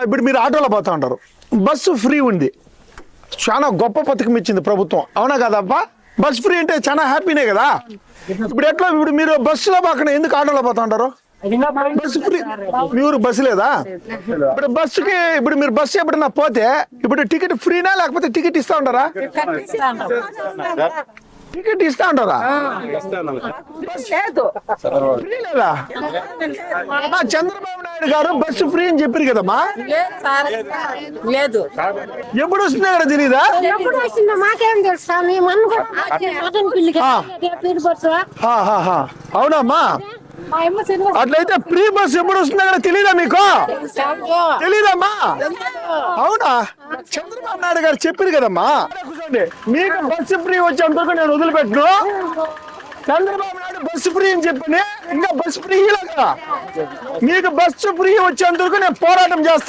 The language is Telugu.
ఇప్పుడు మీరు ఆటోలో పోతా ఉంటారు, బస్సు ఫ్రీ ఉంది, చాలా గొప్ప పథకం ఇచ్చింది ప్రభుత్వం, అవునా కదబ్బా? బస్ ఫ్రీ అంటే చాలా హ్యాపీనే కదా. ఇప్పుడు ఎట్లా, ఇప్పుడు మీరు బస్సులో పోకుండా ఎందుకు ఆటోలో పోతా ఉంటారు? బస్సు ఫ్రీ, మీ ఊరు బస్సు లేదా? ఇప్పుడు బస్సుకి, ఇప్పుడు మీరు బస్సు ఎప్పుడన్నా పోతే ఇప్పుడు టికెట్ ఫ్రీనా లేకపోతే టికెట్ ఇస్తా ఉంటారా? టికెట్ ఇస్తా ఉంటారా? ఫ్రీ లేదా? చంద్రబాబు నాయుడు గారు బస్సు ఫ్రీ అని చెప్పారు కదమ్మా. లేదు, ఎప్పుడు వస్తుందో కూడా తెలీదా? అవునమ్మా, అట్లయితే ఫ్రీ బస్ ఎప్పుడు వస్తుందో కూడా తెలీదా మీకు? తెలీదమ్మా? అవునా? చంద్రబాబు నాయుడు గారు చెప్పారు కదమ్మా. కూర్చోండి, మీకు బస్సు ఫ్రీ వచ్చేంతవరకు నేను వదిలిపెట్టను. చంద్రబాబు నాయుడు బస్సు ఫ్రీ అని చెప్పి ఇంకా బస్సు ఫ్రీ కదా, మీకు బస్సు ఫ్రీ వచ్చేంతవరకు నేను పోరాటం చేస్తాను.